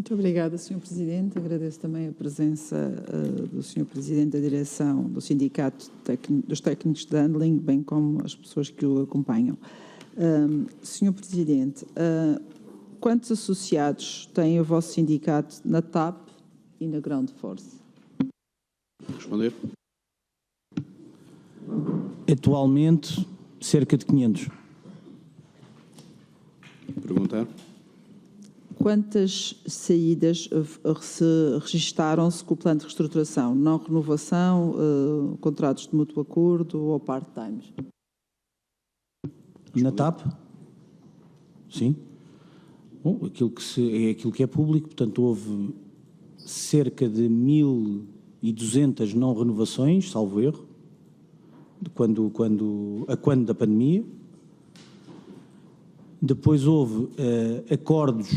Muito obrigada, Sr. Presidente. Agradeço também a presença do Sr. Presidente da Direção do Sindicato dos Técnicos de Handling, bem como as pessoas que o acompanham. Sr. Presidente, quantos associados tem o vosso sindicato na TAP e na Ground Force? Responder. Atualmente, cerca de 500. Perguntar. Quantas saídas registaram-se com o plano de reestruturação? Não renovação, contratos de mútuo acordo ou part-times? Na TAP? Sim. Bom, aquilo que é público, portanto, houve cerca de 1.200 não renovações, salvo erro, quando da pandemia. Depois houve acordos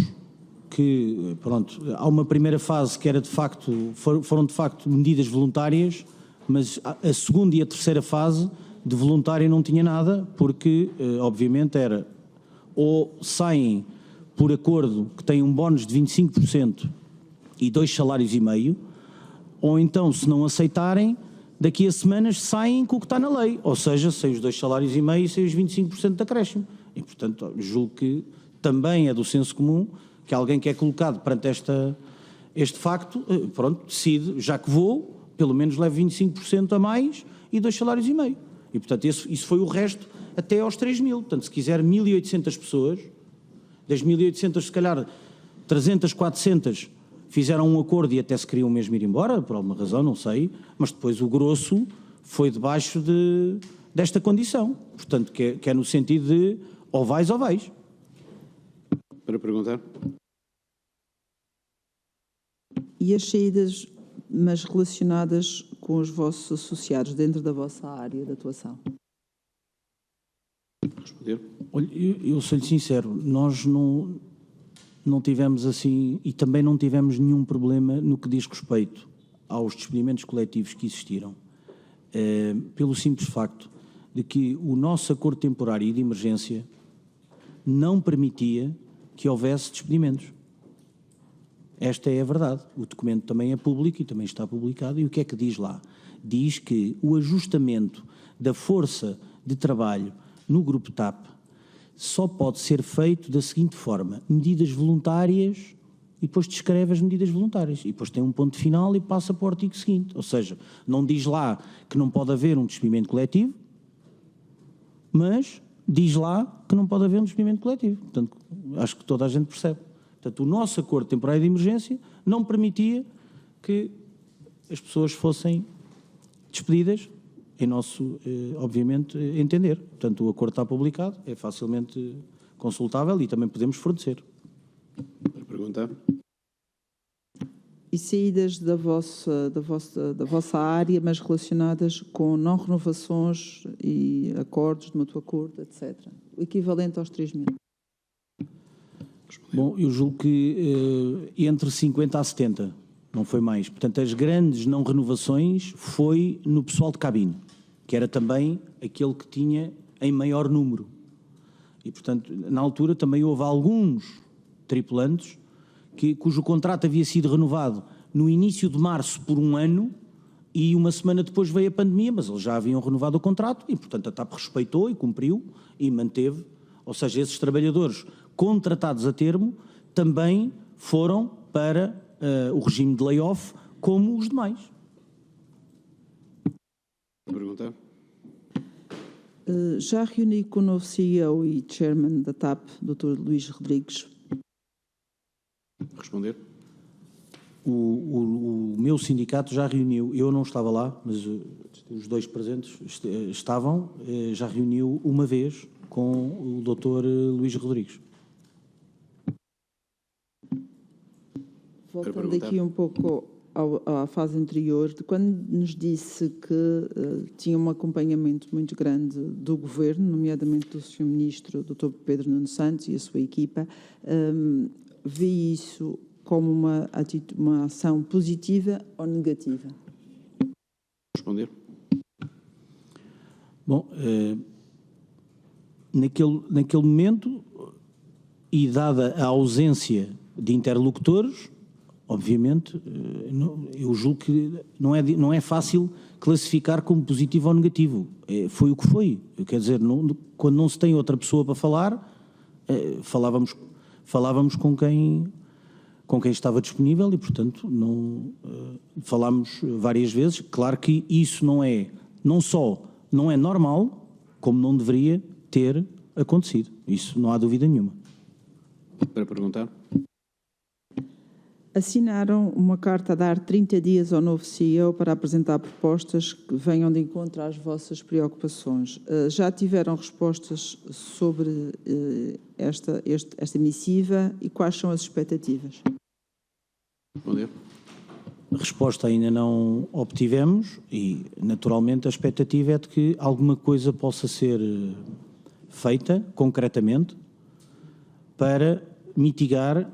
que, pronto, há uma primeira fase que era de facto, foram de facto medidas voluntárias, mas a segunda e a terceira fase de voluntário não tinha nada, porque obviamente era ou saem por acordo que têm um bónus de 25% e 2 salários e meio, ou então, se não aceitarem, daqui a semanas saem com o que está na lei, ou seja, sem os 2 salários e meio e sem os 25% de acréscimo. E, portanto, julgo que também é do senso comum que alguém que é colocado perante este facto, pronto, decide, já que vou, pelo menos levo 25% a mais e 2 salários e meio. E, portanto, isso foi o resto até aos 3.000. Portanto, se quiser 1.800 pessoas, das 1.800, se calhar 300, 400 fizeram um acordo e até se queriam mesmo ir embora, por alguma razão, não sei, mas depois o grosso foi debaixo desta condição. Portanto, que é no sentido de ou vais ou vais. Para perguntar. E as saídas, mas relacionadas com os vossos associados dentro da vossa área de atuação? Responder. Olha, eu sou-lhe sincero, nós não tivemos assim, e também não tivemos nenhum problema no que diz respeito aos despedimentos coletivos que existiram, pelo simples facto de que o nosso acordo temporário e de emergência não permitia que houvesse despedimentos. Esta é a verdade. O documento também é público e também está publicado. E o que é que diz lá? Diz que o ajustamento da força de trabalho no grupo TAP só pode ser feito da seguinte forma: medidas voluntárias, e depois descreve as medidas voluntárias. E depois tem um ponto final e passa para o artigo seguinte. Ou seja, não diz lá que não pode haver um despedimento coletivo, mas diz lá que não pode haver um despedimento coletivo. Portanto, acho que toda a gente percebe. Portanto, o nosso acordo temporário de emergência não permitia que as pessoas fossem despedidas, em nosso, obviamente, entender. Portanto, o acordo está publicado, é facilmente consultável e também podemos fornecer. Para perguntar. E saídas da vossa área, mas relacionadas com não renovações e acordos de mútuo acordo, etc. O equivalente aos 3.000. Bom, eu julgo que entre 50 a 70, não foi mais. Portanto, as grandes não renovações foi no pessoal de cabine, que era também aquele que tinha em maior número. E, portanto, na altura também houve alguns tripulantes cujo contrato havia sido renovado no início de março por 1 ano e uma semana depois veio a pandemia, mas eles já haviam renovado o contrato e, portanto, a TAP respeitou e cumpriu e manteve. Ou seja, esses trabalhadores contratados a termo também foram para o regime de layoff como os demais. Pergunta. Já reuni com o novo CEO e Chairman da TAP, Dr. Luís Rodrigues. Responder. O meu sindicato já reuniu, eu não estava lá, mas os 2 presentes estavam, já reuniu uma vez com o Dr. Luís Rodrigues. Voltando aqui um pouco à fase anterior, de quando nos disse que tinha um acompanhamento muito grande do Governo, nomeadamente do Sr. Ministro, Dr. Pedro Nuno Santos e a sua equipa, vê isso como uma ação positiva ou negativa? Responder. Bom, naquele momento, e dada a ausência de interlocutores, obviamente, eu julgo que não é fácil classificar como positivo ou negativo. Foi o que foi. Quer dizer, quando não se tem outra pessoa para falar, falávamos com quem estava disponível e, portanto, falámos várias vezes. Claro que isso não só não é normal, como não deveria ter acontecido. Isso não há dúvida nenhuma. Para perguntar. Assinaram uma carta a dar 30 dias ao novo CEO para apresentar propostas que venham de encontro às vossas preocupações. Já tiveram respostas sobre esta missiva e quais são as expectativas? Responder. Resposta ainda não obtivemos e, naturalmente, a expectativa é de que alguma coisa possa ser feita, concretamente, para mitigar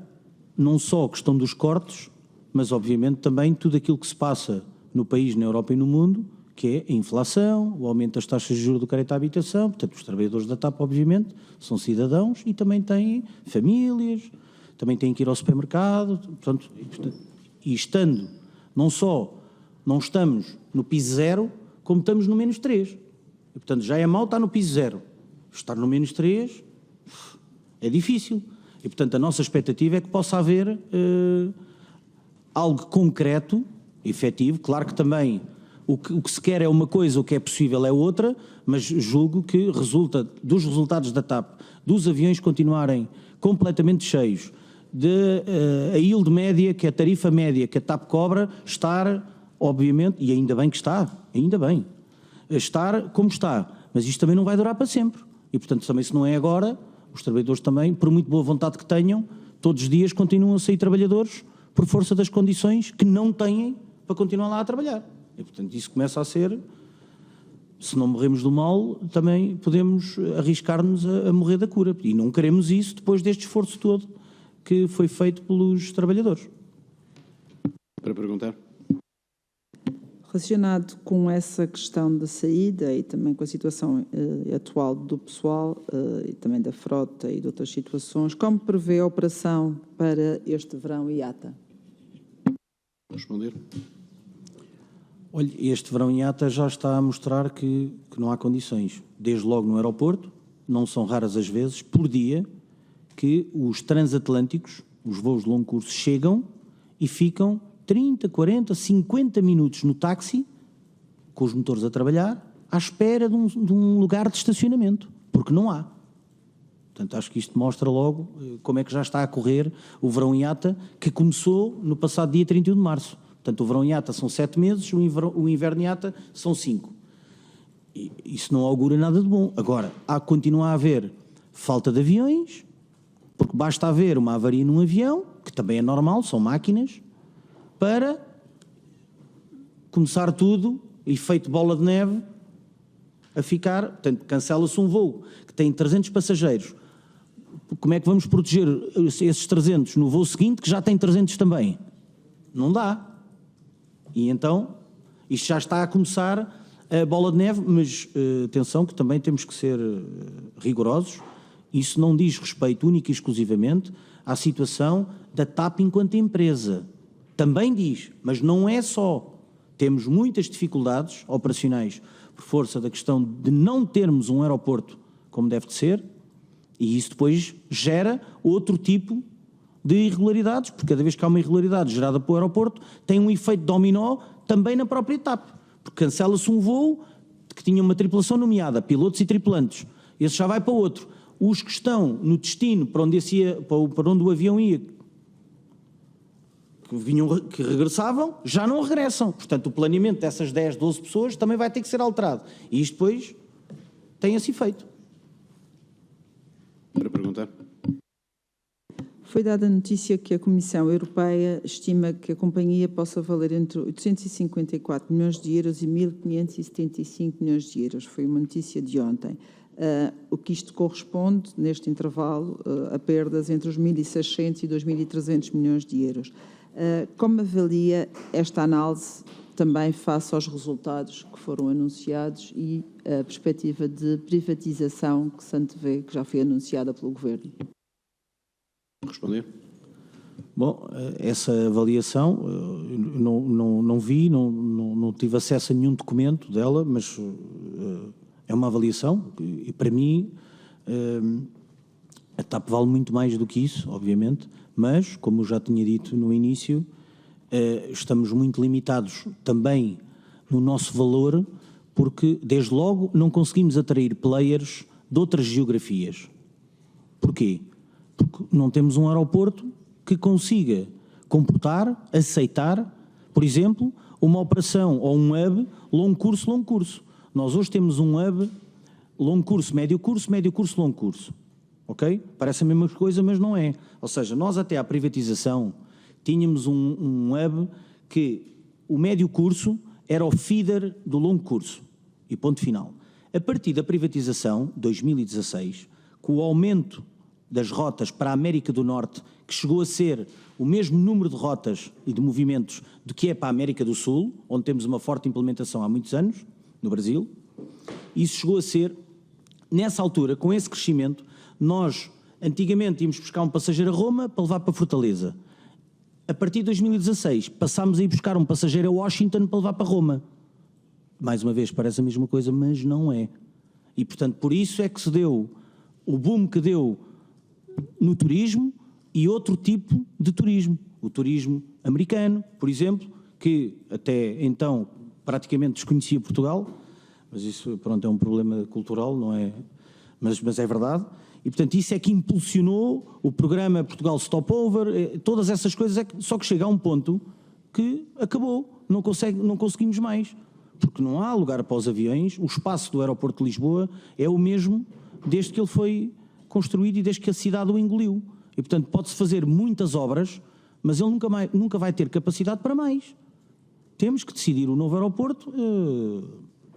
não só a questão dos cortes, mas, obviamente, também tudo aquilo que se passa no país, na Europa e no mundo, que é a inflação, o aumento das taxas de juros do crédito à habitação. Portanto, os trabalhadores da TAP, obviamente, são cidadãos e também têm famílias, também têm que ir ao supermercado. Portanto, e estando, não só não estamos no piso zero, como estamos no menos 3. E, portanto, já é mau estar no piso zero. Estar no menos 3 é difícil. E, portanto, a nossa expectativa é que possa haver algo concreto, efetivo. Claro que também o que se quer é uma coisa, o que é possível é outra, mas julgo que resulta dos resultados da TAP, dos aviões continuarem completamente cheios, a yield média, que é a tarifa média que a TAP cobra, estar, obviamente, e ainda bem que está, ainda bem, estar como está. Mas isto também não vai durar para sempre. E, portanto, também se não é agora, os trabalhadores também, por muito boa vontade que tenham, todos os dias continuam a sair trabalhadores por força das condições que não têm para continuar lá a trabalhar. E, portanto, isso começa a ser, se não morremos do mal, também podemos arriscar-nos a morrer da cura. E não queremos isso depois deste esforço todo que foi feito pelos trabalhadores. Para perguntar. Relacionado com essa questão da saída e também com a situação atual do pessoal e também da frota e de outras situações, como prevê a operação para este verão IATA? Responder. Olha, este verão IATA já está a mostrar que não há condições. Desde logo no aeroporto, não são raras as vezes, por dia, que os transatlânticos, os voos de longo curso, chegam e ficam 30, 40, 50 minutos no táxi, com os motores a trabalhar, à espera de um lugar de estacionamento, porque não há. Portanto, acho que isto mostra logo como é que já está a correr o verão IATA, que começou no passado dia 31 de março. Portanto, o verão IATA são 7 meses, o inverno IATA são 5. E isso não augura nada de bom. Agora, continua a haver falta de aviões, porque basta haver uma avaria num avião, que também é normal, são máquinas, para começar tudo, efeito bola de neve, a ficar. Portanto, cancela-se um voo que tem 300 passageiros. Como é que vamos proteger esses 300 no voo seguinte, que já tem 300 também? Não dá. E então, isto já está a começar a bola de neve, mas atenção que também temos que ser rigorosos. Isso não diz respeito única e exclusivamente à situação da TAP enquanto empresa. Também diz, mas não é só. Temos muitas dificuldades operacionais por força da questão de não termos um aeroporto como deve de ser, e isso depois gera outro tipo de irregularidades, porque cada vez que há uma irregularidade gerada pelo aeroporto, tem um efeito dominó também na própria TAP, porque cancela-se um voo que tinha uma tripulação nomeada, pilotos e tripulantes, esse já vai para outro. Os que estão no destino para onde o avião ia, que regressavam, já não regressam. Portanto, o planeamento dessas 10, 12 pessoas também vai ter que ser alterado. E isto depois tem esse efeito. Para perguntar. Foi dada a notícia que a Comissão Europeia estima que a companhia possa valer entre 854 milhões de euros e 1.575 milhões de euros. Foi uma notícia de ontem. O que isto corresponde, neste intervalo, a perdas entre os 1.600 e 2.300 milhões de euros. Como avalia esta análise também face aos resultados que foram anunciados e a perspectiva de privatização que se antevê, que já foi anunciada pelo Governo? Responder. Bom, essa avaliação eu não vi, não tive acesso a nenhum documento dela, mas é uma avaliação e para mim a TAP vale muito mais do que isso, obviamente, mas, como eu já tinha dito no início, estamos muito limitados também no nosso valor, porque, desde logo, não conseguimos atrair players de outras geografias. Porquê? Porque não temos um aeroporto que consiga comportar, aceitar, por exemplo, uma operação ou um hub longo curso. Nós hoje temos um hub longo curso, médio curso, longo curso. Ok? Parece a mesma coisa, mas não é. Ou seja, nós até à privatização tínhamos um hub que o médio curso era o feeder do longo curso. E ponto final. A partir da privatização, 2016, com o aumento das rotas para a América do Norte, que chegou a ser o mesmo número de rotas e de movimentos do que é para a América do Sul, onde temos uma forte implementação há muitos anos, no Brasil, isso chegou a ser, nessa altura, com esse crescimento, nós antigamente íamos buscar um passageiro a Roma para levar para Fortaleza. A partir de 2016, passámos a ir buscar um passageiro a Washington para levar para Roma. Mais uma vez, parece a mesma coisa, mas não é. E, portanto, por isso é que se deu o boom que deu no turismo e outro tipo de turismo. O turismo americano, por exemplo, que até então praticamente desconhecia Portugal, mas isso, pronto, é um problema cultural, não é? Mas é verdade. E, portanto, isso é que impulsionou o programa Portugal Stopover, todas essas coisas, só que chega a um ponto que acabou, não conseguimos mais. Porque não há lugar para os aviões, o espaço do aeroporto de Lisboa é o mesmo desde que ele foi construído e desde que a cidade o engoliu. E, portanto, pode-se fazer muitas obras, mas ele nunca vai ter capacidade para mais. Temos que decidir o novo aeroporto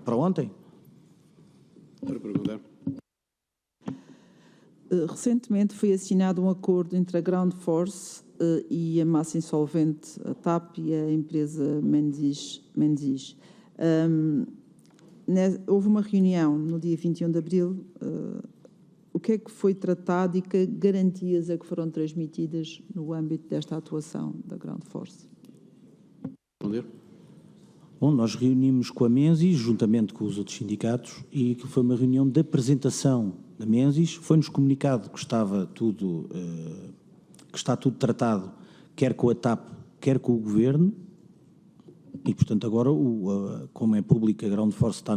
para ontem. Para perguntar. Recentemente foi assinado um acordo entre a Ground Force e a massa insolvente, a TAP e a empresa Menzies. Houve uma reunião no dia 21 de abril. O que é que foi tratado e que garantias é que foram transmitidas no âmbito desta atuação da Ground Force? Responder. Bom, nós reunimos com a Menzies, juntamente com os outros sindicatos, e que foi uma reunião de apresentação da Menzies. Foi-nos comunicado que está tudo tratado, quer com a TAP, quer com o Governo, e, portanto, agora, como é público, a Ground Force está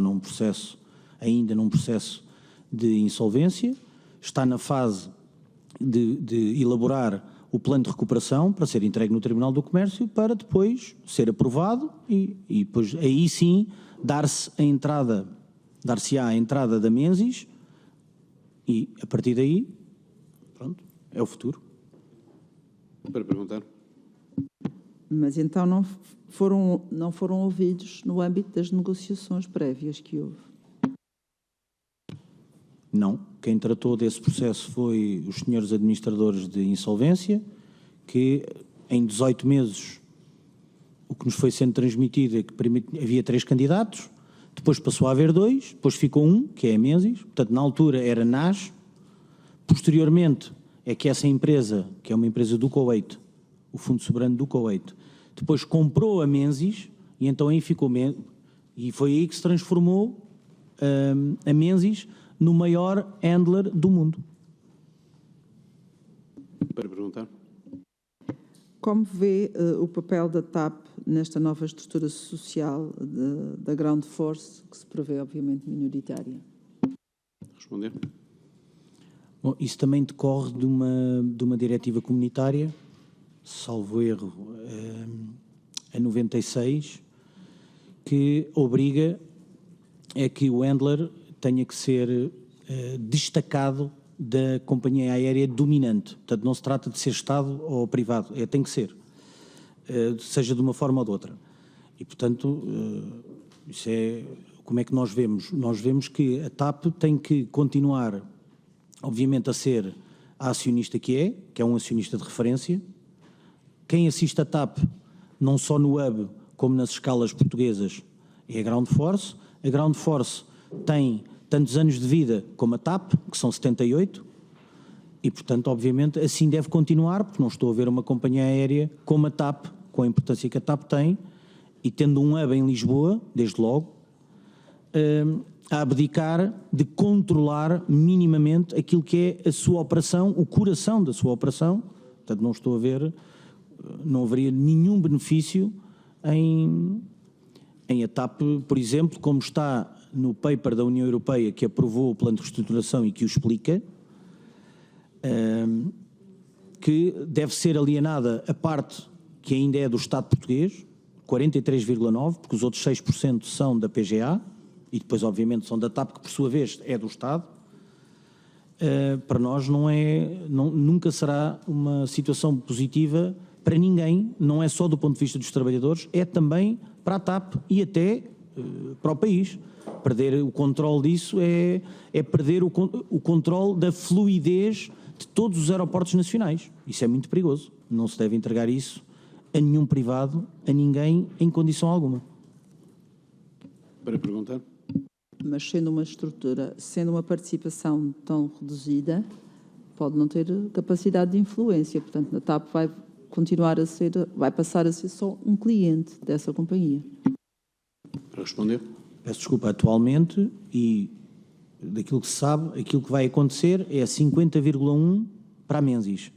ainda num processo de insolvência, está na fase de elaborar o plano de recuperação para ser entregue no Tribunal do Comércio para depois ser aprovado e depois aí sim dar-se-á a entrada da Menzies e a partir daí, pronto, é o futuro. Para perguntar. Mas então não foram ouvidos no âmbito das negociações prévias que houve? Não. Quem tratou desse processo foi os senhores administradores de insolvência, que em 18 meses o que nos foi sendo transmitido é que havia 3 candidatos, depois passou a haver 2, depois ficou um, que é a Menzies, portanto na altura era NAS, posteriormente é que essa empresa, que é uma empresa do Kuwait, o Fundo Soberano do Kuwait, depois comprou a Menzies e então aí ficou, e foi aí que se transformou a Menzies no maior handler do mundo. Para perguntar. Como vê o papel da TAP nesta nova estrutura social da Ground Force, que se prevê, obviamente, minoritária? Responder. Bom, isso também decorre de uma diretiva comunitária, salvo erro, a 96, que obriga a que o handler tenha que ser destacado da companhia aérea dominante. Portanto, não se trata de ser Estado ou privado, tem que ser, seja de uma forma ou de outra. E, portanto, isso é como é que nós vemos. Nós vemos que a TAP tem que continuar, obviamente, a ser a acionista que é um acionista de referência. Quem assiste a TAP, não só no hub, como nas escalas portuguesas, é a Ground Force. A Ground Force tem tantos anos de vida como a TAP, que são 78, E, portanto, obviamente, assim deve continuar, porque não estou a ver uma companhia aérea como a TAP, com a importância que a TAP tem, e tendo um hub em Lisboa, desde logo, a abdicar de controlar minimamente aquilo que é a sua operação, o coração da sua operação. Portanto, não estou a ver, não haveria nenhum benefício em a TAP, por exemplo, como está no paper da União Europeia que aprovou o plano de reestruturação e que o explica, que deve ser alienada a parte que ainda é do Estado português, 43,9%, porque os outros 6% são da PGA, e depois, obviamente, são da TAP, que por sua vez é do Estado. Para nós nunca será uma situação positiva para ninguém, não é só do ponto de vista dos trabalhadores, é também para a TAP e até para o país. Perder o controle disso é perder o controle da fluidez de todos os aeroportos nacionais. Isso é muito perigoso. Não se deve entregar isso a nenhum privado, a ninguém, em condição alguma. Para perguntar. Mas sendo uma estrutura, sendo uma participação tão reduzida, pode não ter capacidade de influência. Portanto, a TAP vai passar a ser só um cliente dessa companhia. Para responder. Peço desculpa, atualmente, e daquilo que se sabe, aquilo que vai acontecer é 50,1% para a Menzies.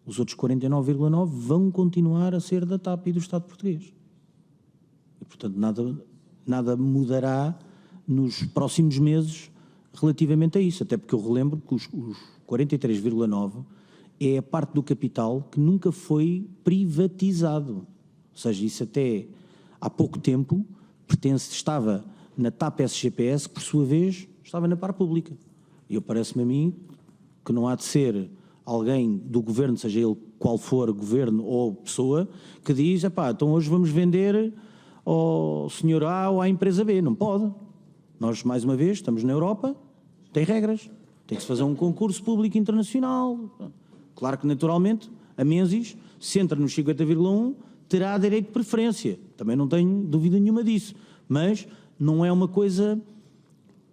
Os outros 49,9% vão continuar a ser da TAP e do Estado português. E, portanto, nada mudará nos próximos meses relativamente a isso, até porque eu relembro que os 43,9% é a parte do capital que nunca foi privatizado. Ou seja, isso até há pouco tempo estava na TAP SGPS, que por sua vez estava na par pública. E parece-me a mim que não há de ser alguém do governo, seja ele qual for governo ou pessoa, que diz, então hoje vamos vender ao senhor A ou à empresa B. Não pode. Nós, mais uma vez, estamos na Europa, tem regras. Tem que se fazer um concurso público internacional. Claro que, naturalmente, a Menzies, se entra nos 50,1%, terá direito de preferência. Também não tenho dúvida nenhuma disso. Mas não é uma coisa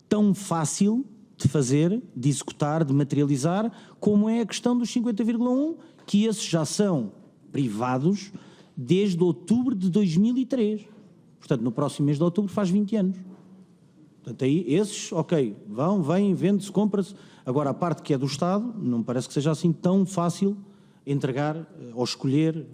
tão fácil de fazer, de executar, de materializar, como é a questão dos 50,1%, que esses já são privados desde outubro de 2003. Portanto, no próximo mês de outubro faz 20 anos. Portanto, aí esses, ok, vêm, vende-se, compra-se. Agora, a parte que é do Estado, não me parece que seja assim tão fácil entregar ou escolher.